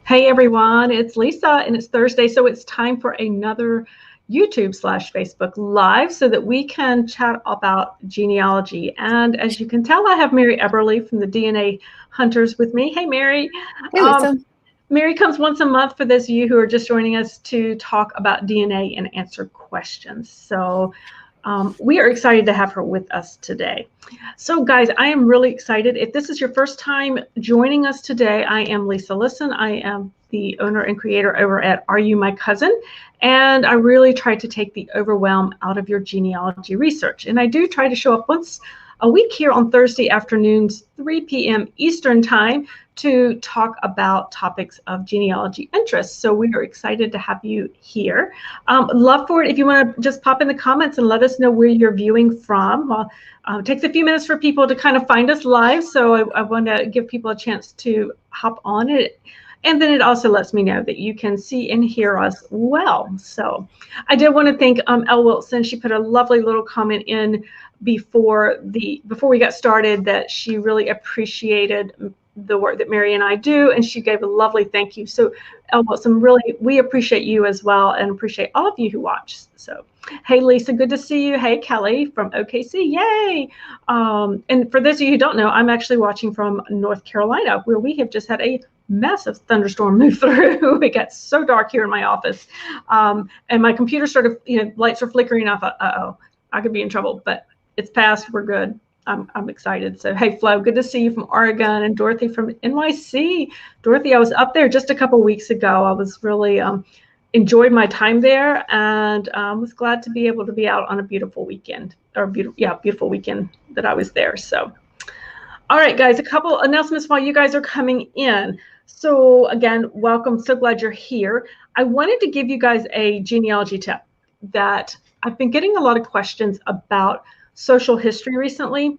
Hey everyone, it's Lisa and it's Thursday, so it's time for another YouTube/Facebook Live so that we can chat about genealogy. And as you can tell, I have Mary Eberle from the DNA Hunters with me. Hey Mary. Hey Lisa. Mary comes once a month for those of you who are just joining us to talk about DNA and answer questions. So we are excited to have her with us today. So guys, I am really excited. If this is your first time joining us today, I am Lisa Lisson. I am the owner and creator over at Are You My Cousin? And I really try to take the overwhelm out of your genealogy research. And I do try to show up once a week here on Thursday afternoons, 3 p.m. Eastern time, to talk about topics of genealogy interest. So we are excited to have you here. Love for it if you want to just pop in the comments and let us know where you're viewing from. It takes a few minutes for people to kind of find us live, so I want to give people a chance to hop on it. And then it also lets me know that you can see and hear us well. So I did want to thank Elle Wilson. She put a lovely little comment in before we got started that she really appreciated the work that Mary and I do, and she gave a lovely thank you. So Elle Wilson, really, we appreciate you as well and appreciate all of you who watch. So hey Lisa, good to see you. Hey Kelly from OKC, yay. And for those of you who don't know, I'm actually watching from North Carolina, where we have just had a massive thunderstorm move through. It got so dark here in my office, and my computer started, lights are flickering off. Uh-oh, I could be in trouble, but it's passed. We're good. I'm excited. So hey Flo, good to see you from Oregon, and Dorothy from NYC. Dorothy, I was up there just a couple weeks ago. I was really enjoyed my time there, and was glad to be able to be out on a beautiful weekend, beautiful weekend that I was there. So all right guys, a couple announcements while you guys are coming in. So again, welcome, so glad you're here. I wanted to give you guys a genealogy tip that I've been getting a lot of questions about social history recently,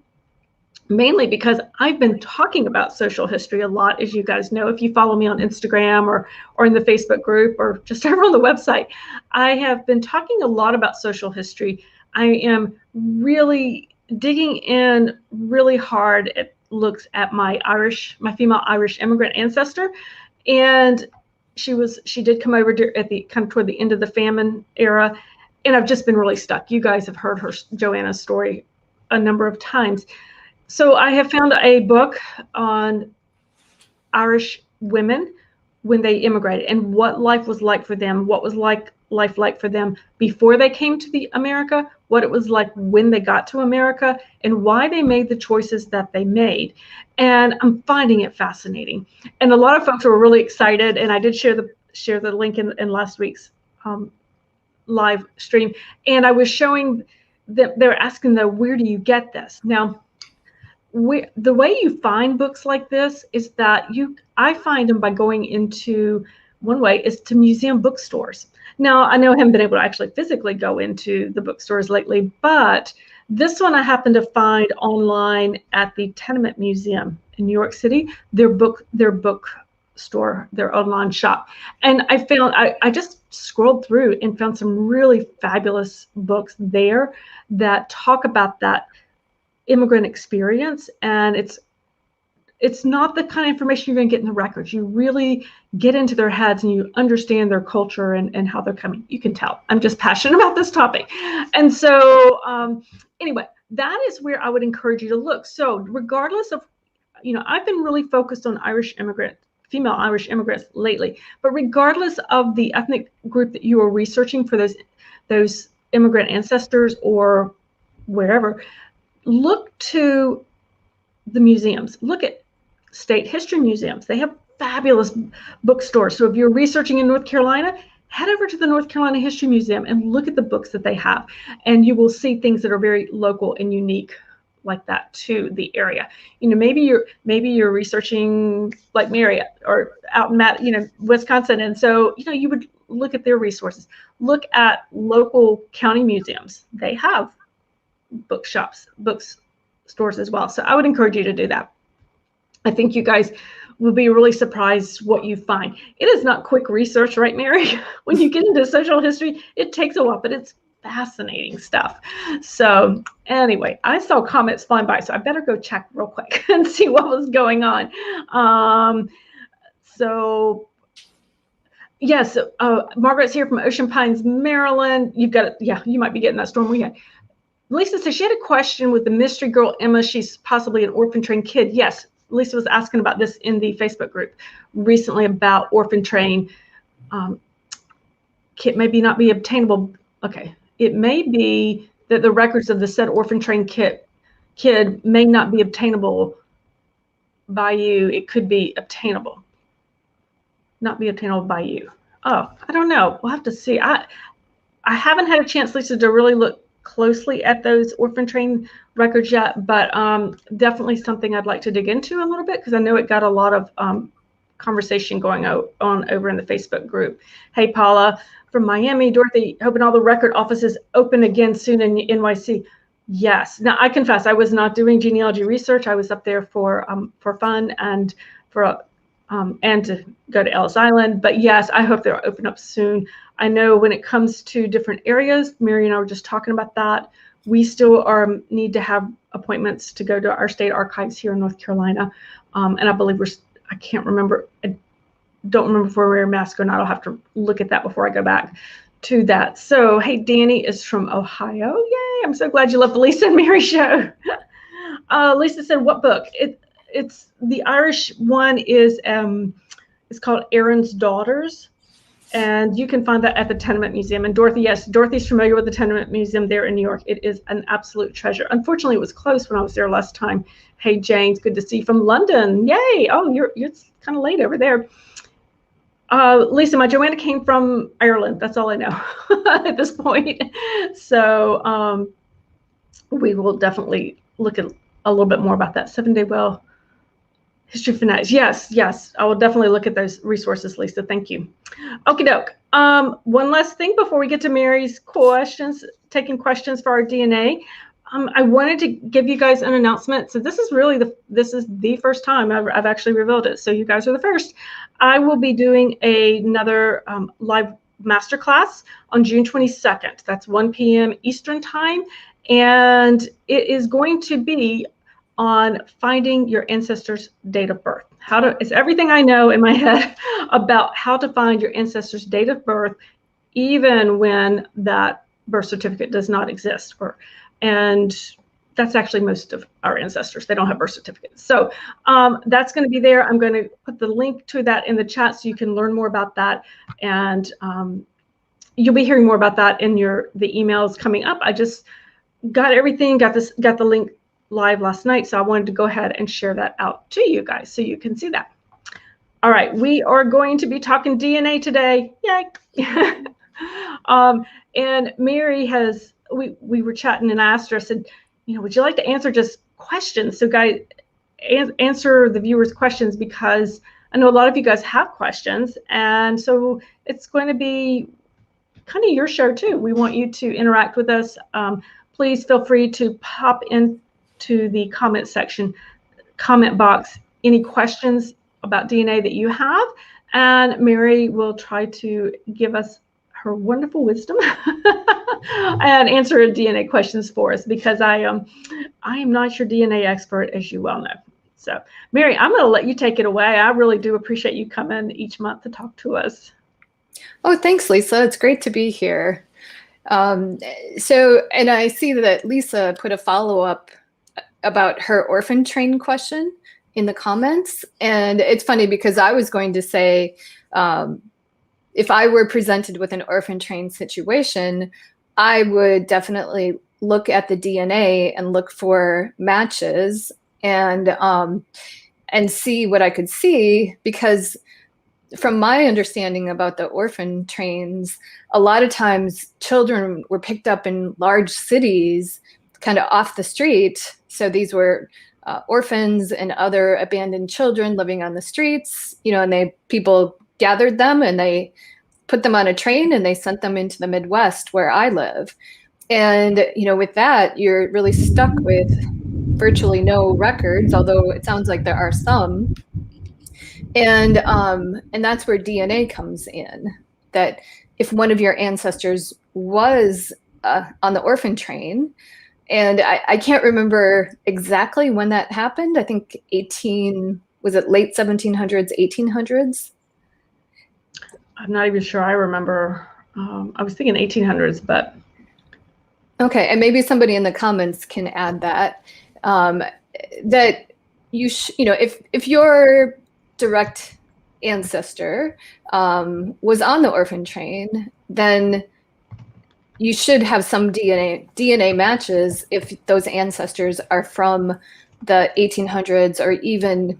mainly because I've been talking about social history a lot, as you guys know. If you follow me on Instagram or in the Facebook group or just over on the website, I have been talking a lot about social history. I am really digging in really hard at looks at my female Irish immigrant ancestor, and she did come over toward the end of the famine era. And I've just been really stuck. You guys have heard Joanna's story a number of times. So I have found a book on Irish women when they immigrated and what life was like for them, what was life like for them before they came to America, what it was like when they got to America, and why they made the choices that they made. And I'm finding it fascinating. And a lot of folks were really excited, and I did share the link in last week's live stream, and I was showing them. They're asking though, where do you get this? Now, the way you find books like this is that I find them by going into, one way is to museum bookstores. Now, I know I haven't been able to actually physically go into the bookstores lately, but this one I happened to find online at the Tenement Museum in New York City, their book store, their online shop. And I found, I just scrolled through and found some really fabulous books there that talk about that immigrant experience. And it's not the kind of information you're going to get in the records. You really get into their heads and you understand their culture and how they're coming. You can tell I'm just passionate about this topic. And so anyway, that is where I would encourage you to look. So regardless of, I've been really focused on female Irish immigrants lately, but regardless of the ethnic group that you are researching for those immigrant ancestors or wherever, look to the museums. Look at state history museums. They have fabulous bookstores. So if you're researching in North Carolina, head over to the North Carolina History Museum and look at the books that they have, and you will see things that are very local and unique like that to the area. Maybe you're researching like Mary or out in Wisconsin, and so you would look at their resources. Look at local county museums. They have bookstores as well. So I would encourage you to do that. I think you guys will be really surprised what you find. It is not quick research, right, Mary? When you get into social history, it takes a while, but it's fascinating stuff. So anyway, I saw comments flying by, so I better go check real quick and see what was going on. So Yes, Margaret's here from Ocean Pines, Maryland. You've got it. Yeah, you might be getting that storm we had. Lisa says she had a question with the mystery girl Emma. She's possibly an orphan train kid. Yes, Lisa was asking about this in the Facebook group recently about orphan train. Kit maybe not be obtainable. Okay, it may be that the records of the said orphan train kid may not be obtainable by you. It could be obtainable, not be obtainable by you. Oh, I don't know. We'll have to see. I haven't had a chance, Lisa, to really look closely at those orphan train records yet, but definitely something I'd like to dig into a little bit, because I know it got a lot of conversation going on over in the Facebook group. Hey, Paula from Miami. Dorothy, hoping all the record offices open again soon in NYC. Yes. Now, I confess, I was not doing genealogy research. I was up there for fun and and to go to Ellis Island. But yes, I hope they'll open up soon. I know when it comes to different areas, Mary and I were just talking about that. We still need to have appointments to go to our state archives here in North Carolina. And I believe I can't remember. I don't remember if we're wearing masks or not. I'll have to look at that before I go back to that. So, hey, Danny is from Ohio. Yay, I'm so glad you love the Lisa and Mary show. Lisa said, what book? It's the Irish one is it's called Aaron's Daughters, and you can find that at the Tenement Museum. And Dorothy, yes, Dorothy's familiar with the Tenement Museum there in New York. It is an absolute treasure. Unfortunately, it was closed when I was there last time. Hey, James, good to see you from London. Yay! Oh, you're kind of late over there. Lisa, my Joanna came from Ireland. That's all I know at this point. So we will definitely look at a little bit more about that 7-day well history fanatics. Yes, I will definitely look at those resources, Lisa. Thank you. Okie doke. One last thing before we get to Mary's questions, taking questions for our DNA. I wanted to give you guys an announcement. So this is really the first time I've actually revealed it. So you guys are the first. I will be doing another live masterclass on June 22nd. That's 1 p.m. Eastern time. And it is going to be on finding your ancestors' date of birth. It's everything I know in my head about how to find your ancestors' date of birth, even when that birth certificate does not exist. And that's actually most of our ancestors. They don't have birth certificates. So that's going to be there. I'm going to put the link to that in the chat so you can learn more about that. And you'll be hearing more about that in the emails coming up. I just got everything, got the link live last night. So I wanted to go ahead and share that out to you guys so you can see that. All right, we are going to be talking DNA today. Yay. And Mary we were chatting and I asked her, I said, would you like to answer just questions? So guys, answer the viewers' questions, because I know a lot of you guys have questions. And so it's going to be kind of your show too. We want you to interact with us. Please feel free to pop into the comment box, any questions about DNA that you have. And Mary will try to give us her wonderful wisdom and answer DNA questions for us, because I am not your DNA expert, as you well know. So Mary, I'm going to let you take it away. I really do appreciate you coming each month to talk to us. Oh, thanks, Lisa. It's great to be here. And I see that Lisa put a follow-up about her orphan train question in the comments. And it's funny because I was going to say, if I were presented with an orphan train situation, I would definitely look at the DNA and look for matches and see what I could see, because from my understanding about the orphan trains, a lot of times children were picked up in large cities, kind of off the street. So these were orphans and other abandoned children living on the streets, and people gathered them and they put them on a train and they sent them into the Midwest where I live. And, with that, you're really stuck with virtually no records, although it sounds like there are some. And that's where DNA comes in, that if one of your ancestors was on the orphan train, and I can't remember exactly when that happened. I think was it late 1700s, 1800s? I'm not even sure I remember. I was thinking 1800s, but. Okay, and maybe somebody in the comments can add that. That you know, if your direct ancestor was on the orphan train, then you should have some DNA matches if those ancestors are from the 1800s or even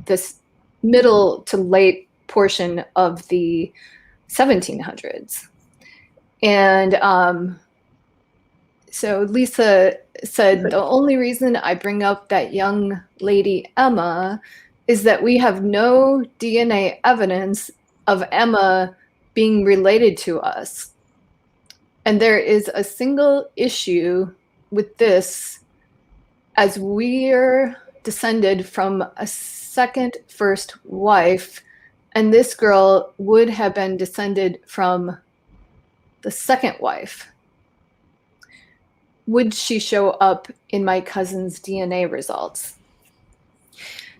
this middle to late portion of the 1700s. And so Lisa said, the only reason I bring up that young lady Emma is that we have no DNA evidence of Emma being related to us. And there is a single issue with this, as we're descended from a second first wife, and this girl would have been descended from the second wife. Would she show up in my cousin's DNA results?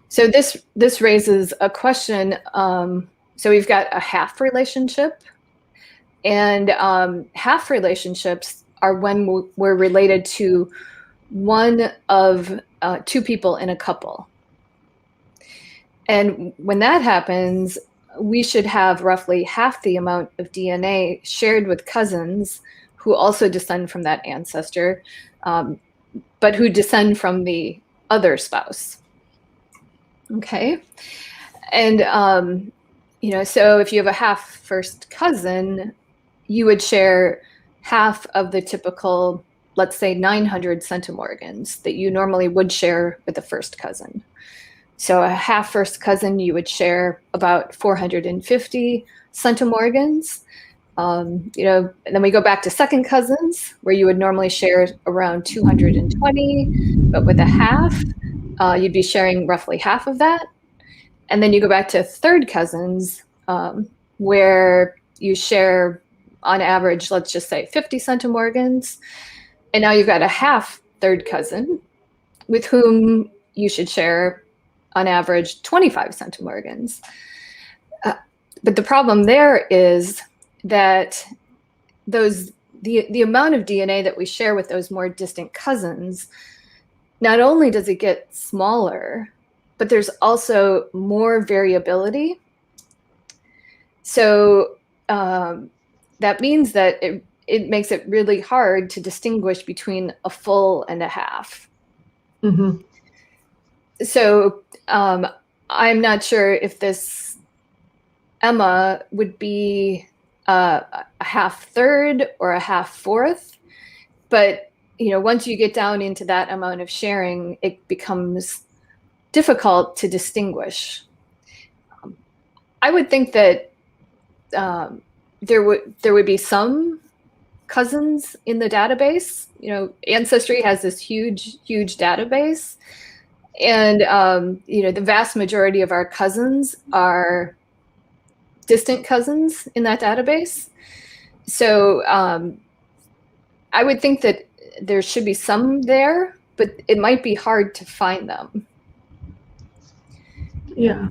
So this raises a question. So we've got a half relationship, and half relationships are when we're related to one of two people in a couple. And when that happens, we should have roughly half the amount of DNA shared with cousins who also descend from that ancestor, but who descend from the other spouse. Okay. And, you know, so if you have a half first cousin, you would share half of the typical, let's say 900 centimorgans that you normally would share with a first cousin. So a half first cousin, you would share about 450 centimorgans. You know, and then we go back to second cousins, where you would normally share around 220, but with a half, you'd be sharing roughly half of that. And then you go back to third cousins, where you share, on average, let's just say 50 centimorgans. And now you've got a half third cousin with whom you should share, on average, 25 centimorgans. But the problem there is that the amount of DNA that we share with those more distant cousins, not only does it get smaller, but there's also more variability. So that means that it makes it really hard to distinguish between a full and a half. Mm-hmm. So I'm not sure if this Emma would be a half third or a half fourth, but you know, once you get down into that amount of sharing, it becomes difficult to distinguish. I would think that there would be some cousins in the database. You know, Ancestry has this huge database, and you know, the vast majority of our cousins are distant cousins in that database. So I would think that there should be some there, but it might be hard to find them. Yeah.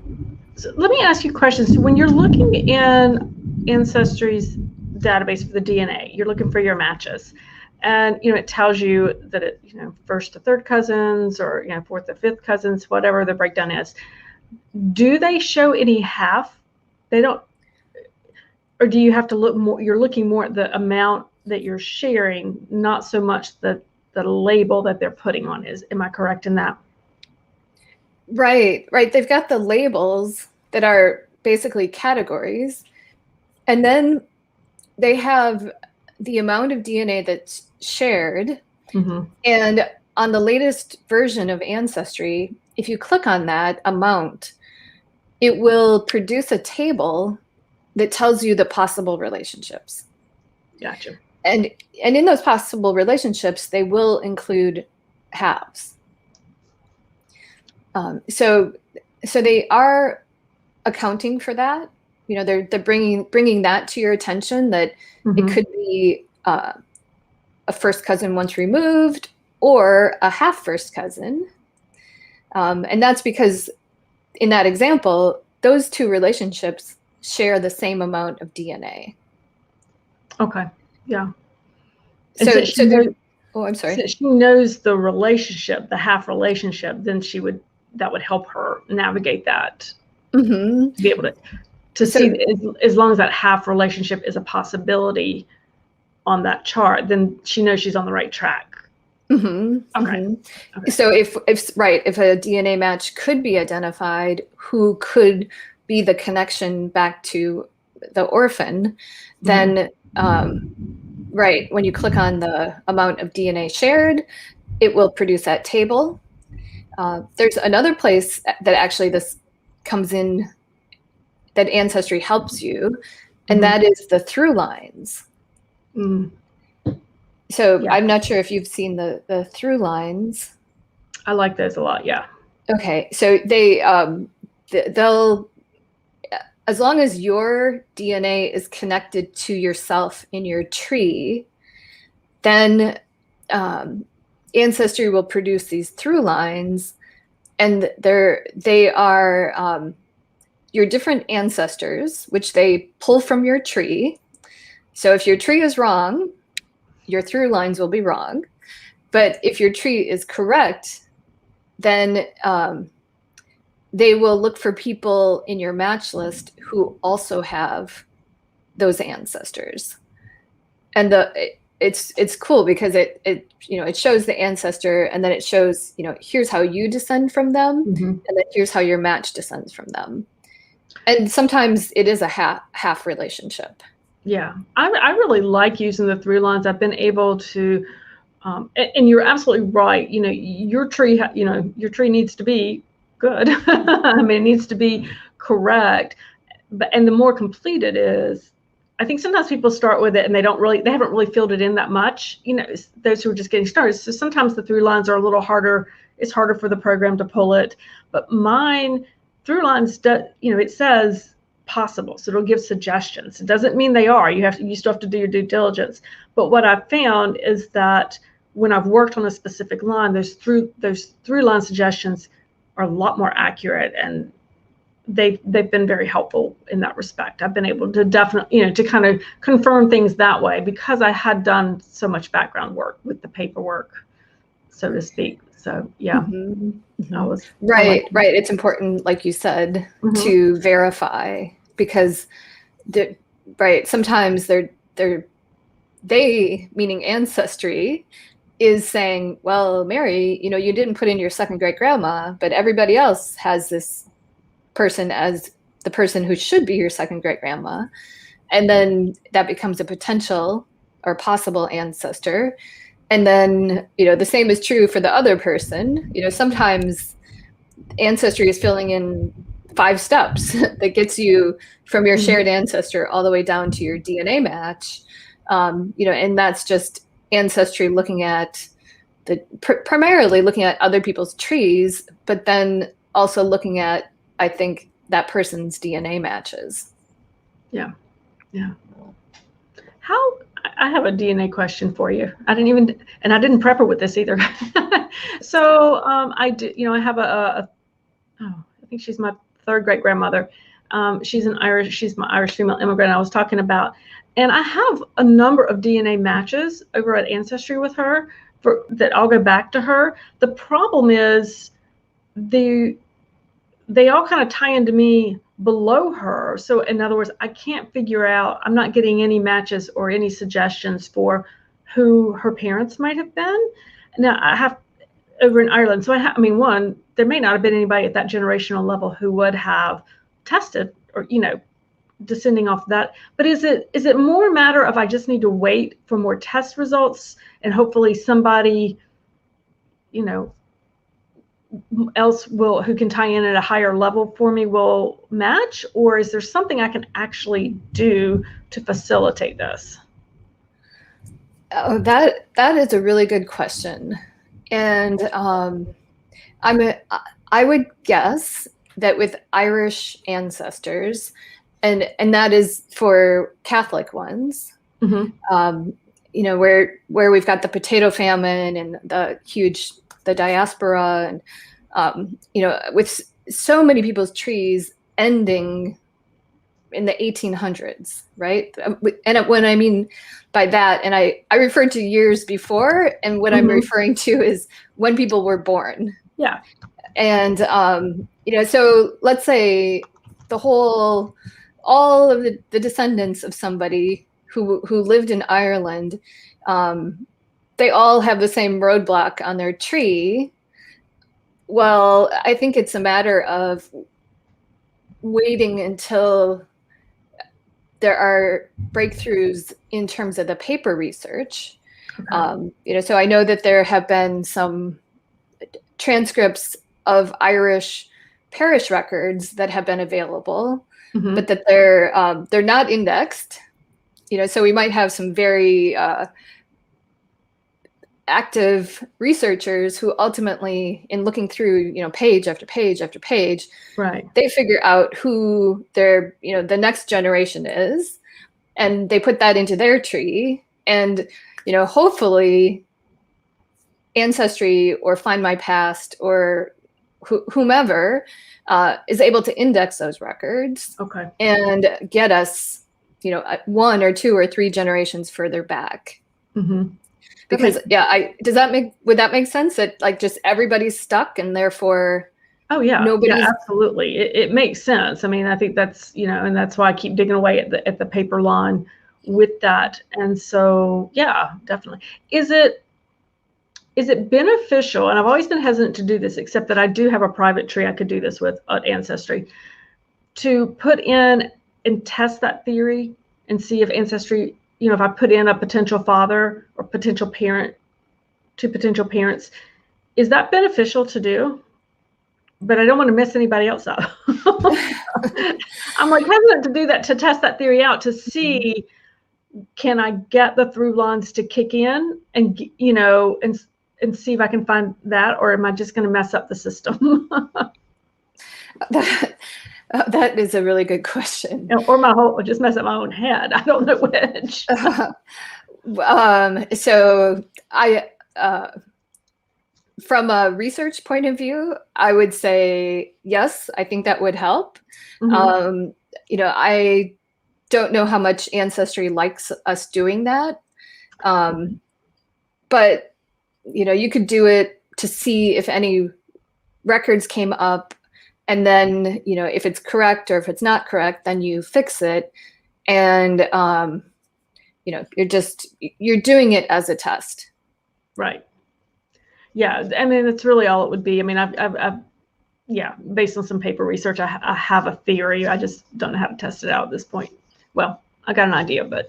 So let me ask you questions. So when you're looking in Ancestry's database for the DNA, you're looking for your matches. And, you know, it tells you that it, you know, first to third cousins or, you know, fourth to fifth cousins, whatever the breakdown is. Do they show any half? They don't, or do you have to look more, you're looking more at the amount that you're sharing, not so much the label that they're putting on is, am I correct in that? Right. They've got the labels that are basically categories. And then they have the amount of DNA that's shared. Mm-hmm. And on the latest version of Ancestry, if you click on that amount, it will produce a table that tells you the possible relationships. Gotcha. And in those possible relationships, they will include halves. So they are accounting for that. You know, they're bringing that to your attention, that Mm-hmm. it could be a first cousin once removed or a half first cousin. And that's because in that example, those two relationships share the same amount of DNA. Okay. Yeah. And I'm sorry. Since she knows the relationship, the half relationship, then that would help her navigate that. Mm-hmm. To be able to see as long as that half relationship is a possibility on that chart, then she knows she's on the right track. Mm-hmm. Okay. Mm-hmm. Okay. So if a DNA match could be identified, who could be the connection back to the orphan, then right, when you click on the amount of DNA shared, it will produce that table. There's another place that actually this comes in, that Ancestry helps you, and that is the through lines. So yeah. I'm not sure if you've seen the through lines. I like those a lot, yeah. Okay, so they'll, as long as your DNA is connected to yourself in your tree, then Ancestry will produce these through lines, and they are your different ancestors, which they pull from your tree. So if your tree is wrong, your through lines will be wrong. But if your tree is correct, then they will look for people in your match list who also have those ancestors. And it's cool because it shows the ancestor, and then it shows, here's how you descend from them, and then here's how your match descends from them. And sometimes it is a half relationship. Yeah, I really like using the through lines. I've been able to, and you're absolutely right. Your tree, your tree needs to be good. I mean, it needs to be correct. And the more complete it is, I think sometimes people start with it and they haven't really filled it in that much. Those who are just getting started. So sometimes the through lines are a little harder. It's harder for the program to pull it. But mine through lines, it says possible, so it'll give suggestions. It doesn't mean they are. You still have to do your due diligence. But what I've found is that when I've worked on a specific line, those through line suggestions are a lot more accurate, and they've been very helpful in that respect. I've been able to definitely, to kind of confirm things that way because I had done so much background work with the paperwork, so to speak. So yeah. Right. It's important, like you said, to verify, because sometimes they, meaning Ancestry, is saying, well, Mary, you didn't put in your second great grandma, but everybody else has this person as the person who should be your second great grandma. And then that becomes a potential or possible ancestor. And then, the same is true for the other person. Sometimes Ancestry is filling in 5 steps that gets you from your shared ancestor all the way down to your DNA match. And that's just Ancestry looking at primarily looking at other people's trees, but then also looking at, I think, that person's DNA matches. Yeah. I have a DNA question for you. I didn't prep her with this either. So I do. I have I think she's my third great grandmother. She's my Irish female immigrant I was talking about, and I have a number of DNA matches over at Ancestry with her that I'll go back to her. The problem is they all kind of tie into me below her. So in other words, I can't figure out, I'm not getting any matches or any suggestions for who her parents might have been. Now I have over in Ireland. So one, there may not have been anybody at that generational level who would have tested or, descending off that. But is it more a matter of I just need to wait for more test results and hopefully somebody, else who can tie in at a higher level for me will match? Or is there something I can actually do to facilitate this? Oh, that is a really good question. And I would guess that with Irish ancestors, and that is for Catholic ones, where we've got the potato famine and the diaspora, and with so many people's trees ending in the 1800s, right? And when I mean by that, and I referred to years before, and what I'm referring to is when people were born. Yeah. And, so let's say all of the descendants of somebody who lived in Ireland, they all have the same roadblock on their tree. Well, I think it's a matter of waiting until there are breakthroughs in terms of the paper research. Okay. So I know that there have been some transcripts of Irish parish records that have been available, but that they're not indexed. So we might have some very active researchers who ultimately, in looking through, page after page after page, right, they figure out who their, the next generation is, and they put that into their tree. And, hopefully Ancestry or Find My Past or whomever is able to index those records, okay, and get us, 1 or 2 or 3 generations further back. Because would that make sense, that like just everybody's stuck and therefore nobody's... absolutely, it makes sense. I mean, I think that's, and that's why I keep digging away at the paper line with that. And so definitely. Is it beneficial, and I've always been hesitant to do this, except that I do have a private tree I could do this with at Ancestry, to put in and test that theory and see if Ancestry, if I put in a potential father or potential parent, 2 potential parents, is that beneficial to do? But I don't want to mess anybody else up. I'm like hesitant to do that, to test that theory out, to see, can I get the through lines to kick in and, and see if I can find that, or am I just going to mess up the system? That is a really good question. Or just mess up my own head. I don't know which. So from a research point of view, I would say yes, I think that would help. I don't know how much Ancestry likes us doing that. But, you could do it to see if any records came up, and then, if it's correct or if it's not correct, then you fix it. And, you're doing it as a test. Right. Yeah. I mean, that's really all it would be. I mean, I've based on some paper research, I have a theory. I just don't know how to test it out at this point. Well, I got an idea, but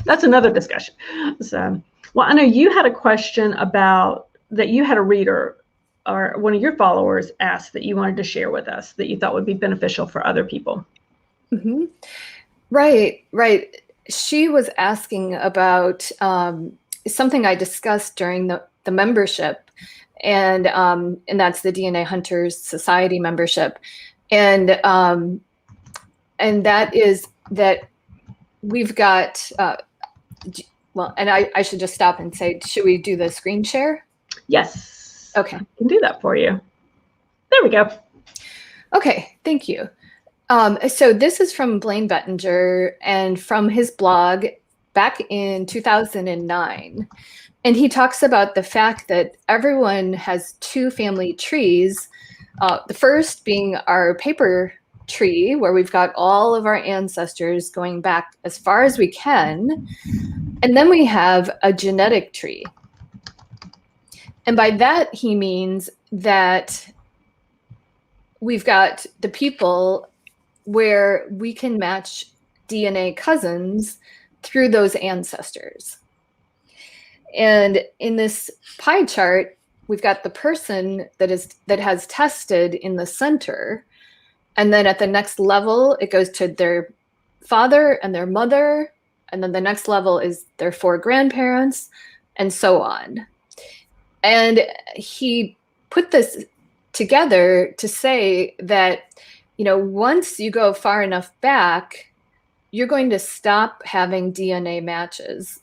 that's another discussion. So, well, I know you had a question about that you had a reader or one of your followers asked that you wanted to share with us that you thought would be beneficial for other people. Right. She was asking about something I discussed during the membership, and that's the DNA Hunters Society membership, and that is that we've got and I should just stop and say, should we do the screen share? Yes. Okay. I can do that for you. There we go. Okay, thank you. So this is from Blaine Bettinger, and from his blog back in 2009. And he talks about the fact that everyone has 2 family trees. The first being our paper tree, where we've got all of our ancestors going back as far as we can. And then we have a genetic tree. And by that, he means that we've got the people where we can match DNA cousins through those ancestors. And in this pie chart, we've got the person that has tested in the center. And then at the next level, it goes to their father and their mother. And then the next level is their 4 grandparents, and so on. And he put this together to say that, once you go far enough back, you're going to stop having DNA matches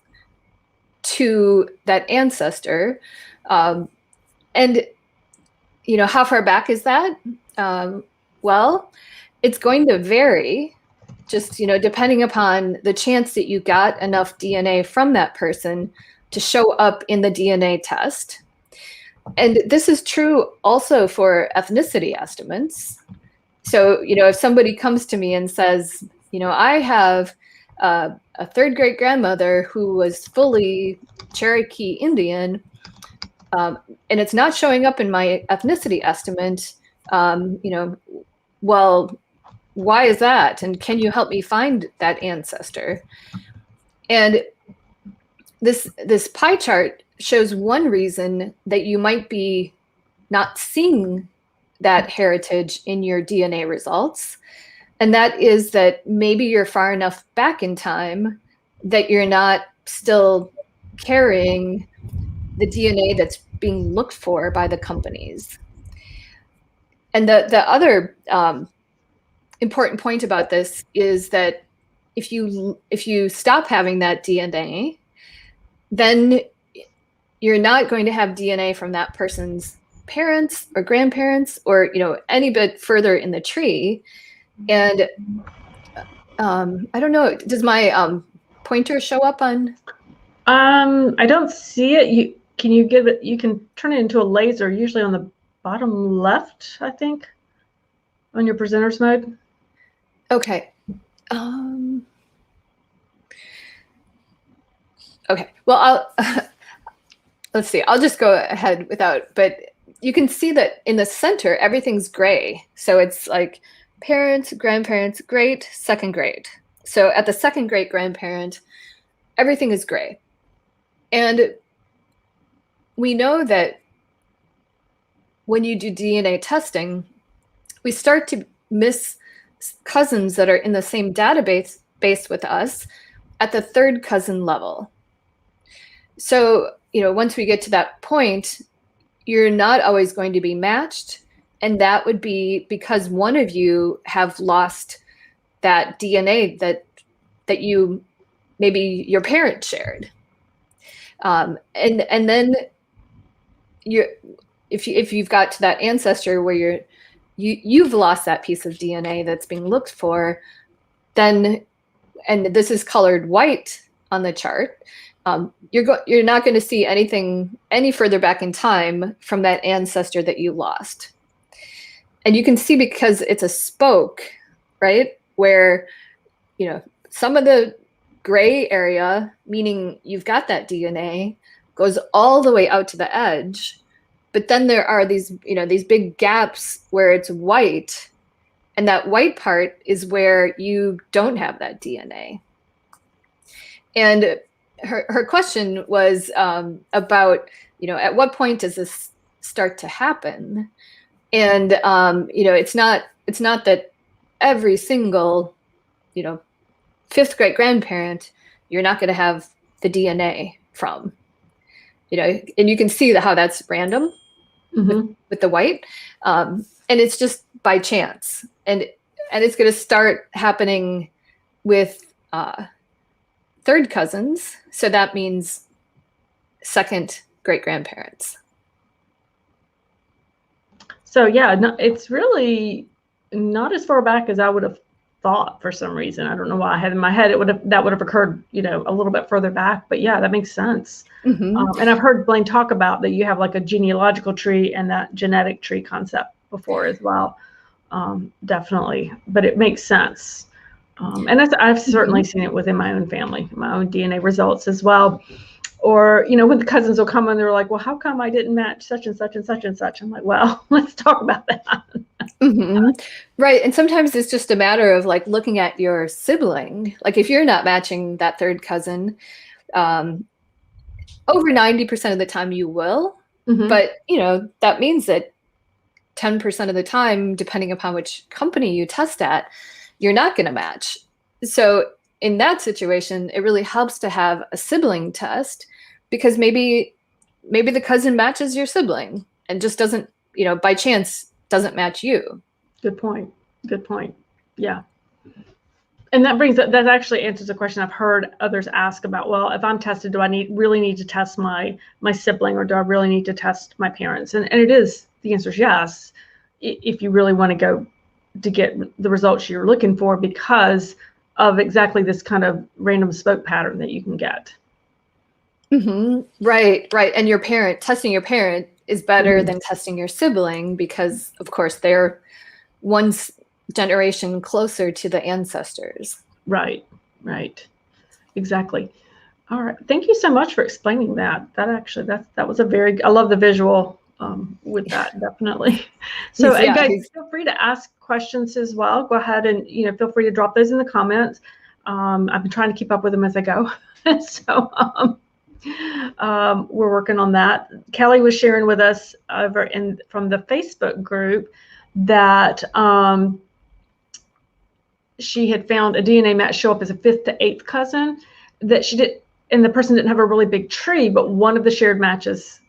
to that ancestor. And, how far back is that? Well, it's going to vary, just, depending upon the chance that you got enough DNA from that person to show up in the DNA test. And this is true also for ethnicity estimates. So, if somebody comes to me and says, I have a third great grandmother who was fully Cherokee Indian, and it's not showing up in my ethnicity estimate, well, why is that? And can you help me find that ancestor? And this pie chart shows one reason that you might be not seeing that heritage in your DNA results. And that is that maybe you're far enough back in time that you're not still carrying the DNA that's being looked for by the companies. And the other important point about this is that if you stop having that DNA, then you're not going to have DNA from that person's parents or grandparents or any bit further in the tree. And I don't know, does my pointer show up on? I don't see it. You can turn it into a laser, usually on the bottom left, I think, on your presenters mode. Okay. Okay. Well, let's see. I'll just go ahead without, but you can see that in the center, everything's gray. So it's like parents, grandparents, great, second grade. So at the second great grandparent, everything is gray. And we know that when you do DNA testing, we start to miss cousins that are in the same database with us at the third cousin level. So, once we get to that point, you're not always going to be matched. And that would be because one of you have lost that DNA that you, maybe your parents shared. And then if you've got to that ancestor where you've lost that piece of DNA that's being looked for, then, and this is colored white on the chart, you're not going to see anything any further back in time from that ancestor that you lost. And you can see, because it's a spoke, right, where some of the gray area, meaning you've got that DNA, goes all the way out to the edge. But then there are these big gaps where it's white, and that white part is where you don't have that DNA. And her question was about, at what point does this start to happen? And it's not that every single fifth great grandparent you're not going to have the DNA from, and you can see how that's random. Mm-hmm. with the white, and it's just by chance, and it's going to start happening with third cousins. So that means second great grandparents. So yeah, no, it's really not as far back as I would have thought for some reason. I don't know why I had in my head that would have occurred, a little bit further back. But yeah, that makes sense. Mm-hmm. And I've heard Blaine talk about that you have like a genealogical tree and that genetic tree concept before as well. Definitely, but it makes sense. And I've certainly seen it within my own family, my own DNA results as well. Or, when the cousins will come and they're like, well, how come I didn't match such and such and such and such? I'm like, well, let's talk about that. Mm-hmm. Right. And sometimes it's just a matter of like looking at your sibling. Like if you're not matching that third cousin, over 90% of the time you will. Mm-hmm. But, that means that 10% of the time, depending upon which company you test at, you're not going to match. So in that situation, it really helps to have a sibling test, because maybe the cousin matches your sibling and just doesn't, by chance doesn't match you. Good point. Yeah. And that actually answers a question I've heard others ask about, well, if I'm tested, do I really need to test my sibling, or do I really need to test my parents? And the answer is yes, if you really want to go to get the results you're looking for because of exactly this kind of random spoke pattern that you can get. Right. And testing your parent is better than testing your sibling because, of course, they're one generation closer to the ancestors. Right. Exactly. All right. Thank you so much for explaining that. That was a very, I love the visual with that, definitely. So guys, feel free to ask questions as well. Go ahead and, feel free to drop those in the comments. I've been trying to keep up with them as I go. So we're working on that. Kelly was sharing with us from the Facebook group that she had found a DNA match show up as a 5th to 8th cousin that she did, and the person didn't have a really big tree, but one of the shared matches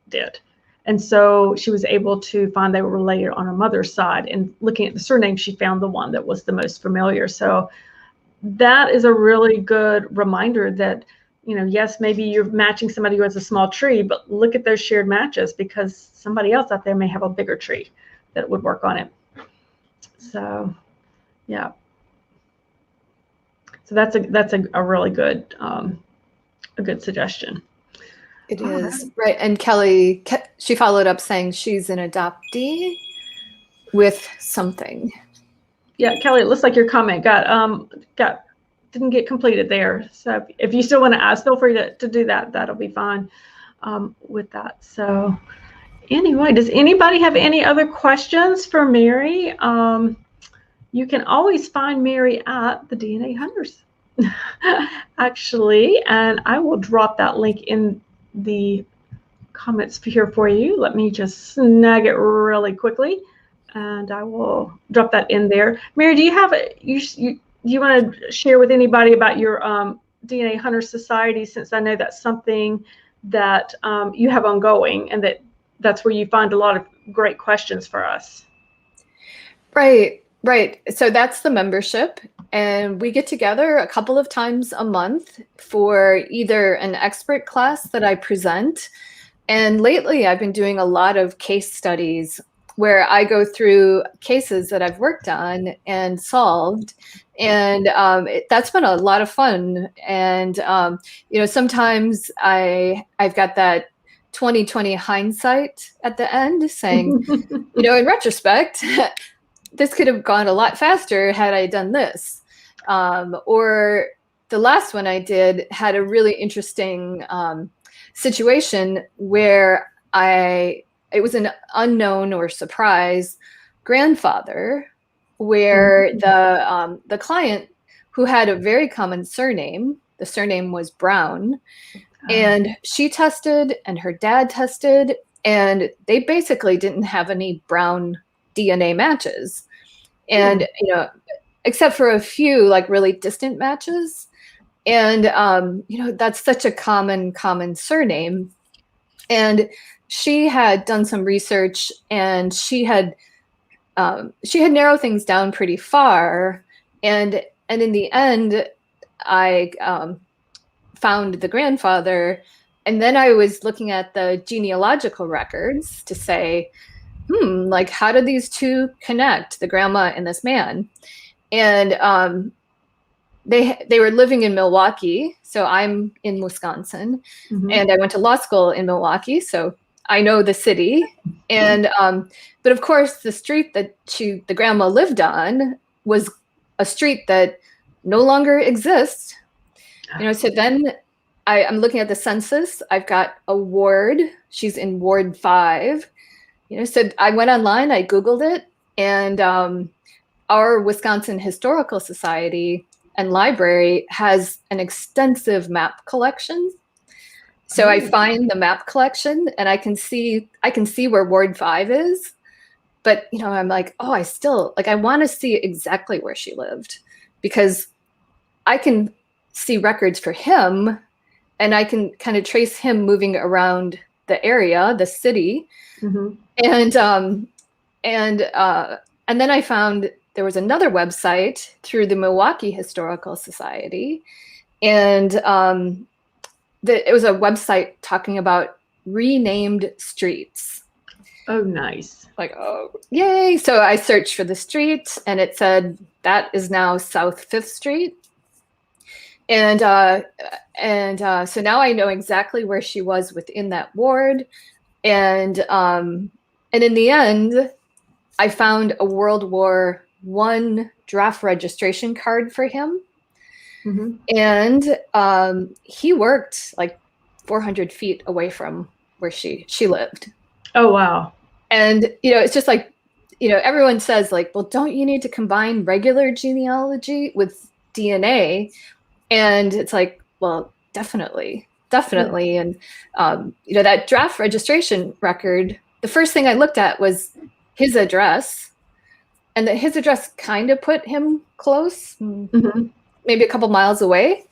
did. And so she was able to find they were related on her mother's side, and looking at the surname, she found the one that was the most familiar. So that is a really good reminder that, yes, maybe you're matching somebody who has a small tree, but look at those shared matches because somebody else out there may have a bigger tree that would work on it. So, yeah. So that's a really good a good suggestion. It is right. And Kelly, she followed up saying she's an adoptee with something. Yeah, Kelly, it looks like your comment didn't get completed there. So if you still want to ask, feel free to do that. That'll be fine with that. So anyway, does anybody have any other questions for Mary? You can always find Mary at the DNA Hunters, actually, and I will drop that link in the comments here for you. Let me just snag it really quickly, and I will drop that in there. Mary, do you have you want to share with anybody about your DNA Hunter Society, since I know that's something that you have ongoing, and that's where you find a lot of great questions for us? Right. So that's the membership, and we get together a couple of times a month for either an expert class that I present, and lately I've been doing a lot of case studies where I go through cases that I've worked on and solved, and that's been a lot of fun. And sometimes I've got that 2020 hindsight at the end saying, in retrospect, this could have gone a lot faster had I done this. Or the last one I did had a really interesting situation where it was an unknown or surprise grandfather, where the client, who had a very common surname, the surname was Brown, and she tested and her dad tested, and they basically didn't have any Brown DNA matches, and except for a few like really distant matches. And that's such a common surname. And she had done some research, and she had narrowed things down pretty far, and in the end I found the grandfather. And then I was looking at the genealogical records to say, like, how did these two connect, the grandma and this man? And they were living in Milwaukee, so I'm in Wisconsin, and I went to law school in Milwaukee, so I know the city. And but of course, the street that the grandma lived on was a street that no longer exists. So then I'm looking at the census. I've got a ward. She's in Ward 5. So I went online, I Googled it, and our Wisconsin Historical Society and library has an extensive map collection. So I find the map collection, and I can see where Ward 5 is. But I'm like, oh, I want to see exactly where she lived, because I can see records for him, and I can kind of trace him moving around the area, the city. And then I found there was another website through the Milwaukee Historical Society, and it was a website talking about renamed streets. Oh, nice. Like, oh, yay. So I searched for the street and it said that is now South 5th Street. And so now I know exactly where she was within that ward. And in the end, I found a World War I draft registration card for him. Mm-hmm. And he worked like 400 feet away from where she lived. Oh, wow. And, it's just like, everyone says like, well, don't you need to combine regular genealogy with DNA? And it's like, well, definitely. Yeah. And, that draft registration record, the first thing I looked at was his address, and that his address kind of put him close, mm-hmm. maybe a couple miles away.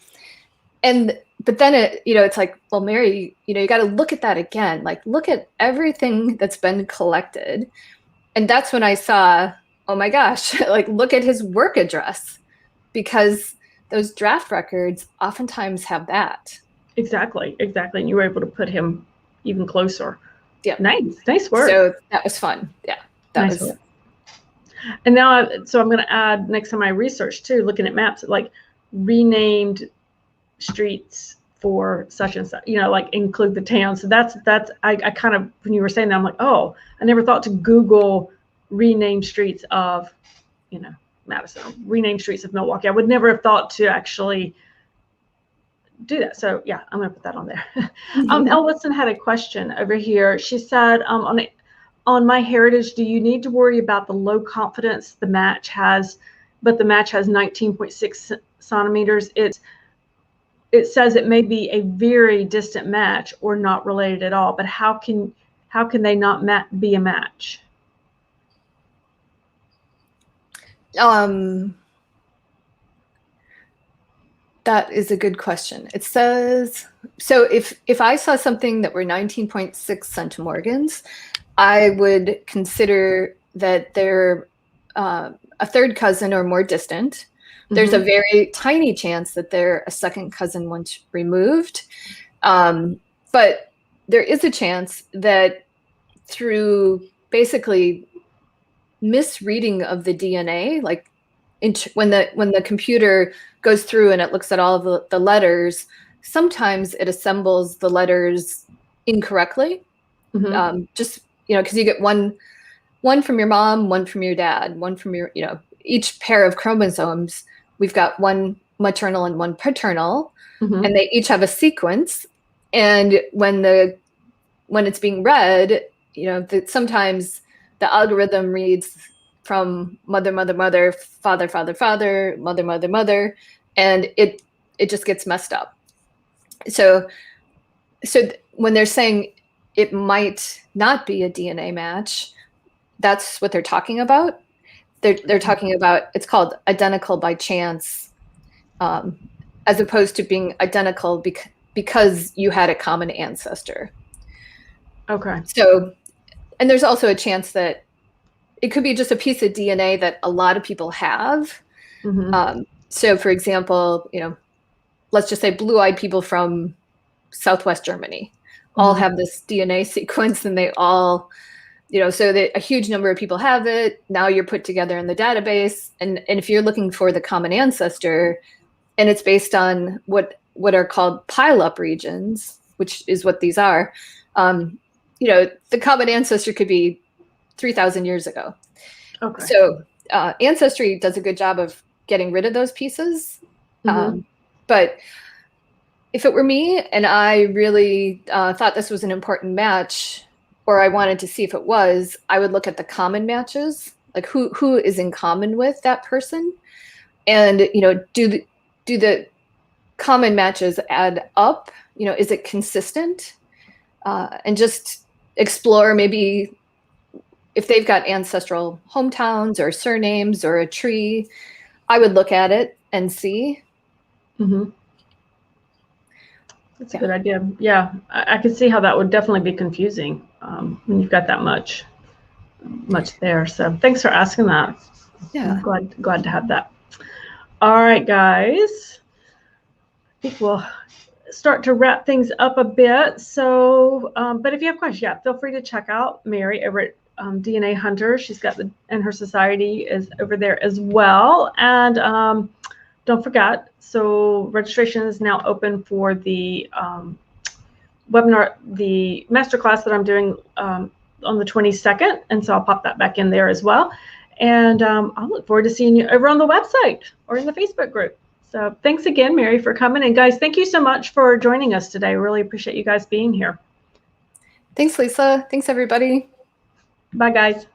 But then it's like, well, Mary, you got to look at that again, like look at everything that's been collected. And that's when I saw, oh my gosh, like look at his work address, because those draft records oftentimes have that. Exactly. And you were able to put him even closer. Yeah. Nice work. So that was fun. Yeah. Nice work. And now, so I'm going to add, next time I research too, looking at maps, like renamed streets for such and such, like include the town. So that's I kind of, when you were saying that, I'm like, oh, I never thought to Google rename streets of, Madison, rename streets of Milwaukee. I would never have thought to actually do that. So yeah, I'm going to put that on there. Ellison had a question over here. She said, on MyHeritage, do you need to worry about the low confidence the match has, but the match has 19.6 centimeters? It says it may be a very distant match or not related at all, but how can they not be a match? That is a good question. It says, so if I saw something that were 19.6 centimorgans, I would consider that they're a third cousin or more distant. There's a very tiny chance that they're a second cousin once removed. But there is a chance that through basically misreading of the DNA, like when the computer goes through and it looks at all of the letters, sometimes it assembles the letters incorrectly. Just, because you get one from your mom, one from your dad, one from your, each pair of chromosomes, we've got one maternal and one paternal, and they each have a sequence. And when it's being read, sometimes the algorithm reads from mother, mother, mother, father, father, father, mother, mother, mother, and it just gets messed up. So when they're saying it might not be a DNA match, that's what they're talking about. They're talking about, it's called identical by chance, as opposed to being identical because you had a common ancestor. Okay. So, and there's also a chance that it could be just a piece of DNA that a lot of people have. So for example, let's just say blue-eyed people from Southwest Germany all have this DNA sequence, and they all, so that a huge number of people have it. Now you're put together in the database. And if you're looking for the common ancestor, and it's based on what are called pileup regions, which is what these are, the common ancestor could be 3,000 years ago. Okay. So Ancestry does a good job of getting rid of those pieces. But if it were me and I really thought this was an important match, or I wanted to see if it was, I would look at the common matches, like who is in common with that person, and do the common matches add up? Is it consistent? And just explore maybe if they've got ancestral hometowns or surnames or a tree. I would look at it and see. That's a good idea. Yeah, I could see how that would definitely be confusing when you've got that much there. So thanks for asking that. Yeah, I'm glad to have that. All right, guys. I think start to wrap things up a bit. So, but if you have questions, yeah, feel free to check out Mary over at DNA Hunter. She's got and her society is over there as well. And don't forget, so registration is now open for the webinar, the masterclass that I'm doing on the 22nd. And so I'll pop that back in there as well. And I'll look forward to seeing you over on the website or in the Facebook group. So thanks again, Mary, for coming. And guys, thank you so much for joining us today. Really appreciate you guys being here. Thanks, Lisa. Thanks, everybody. Bye, guys.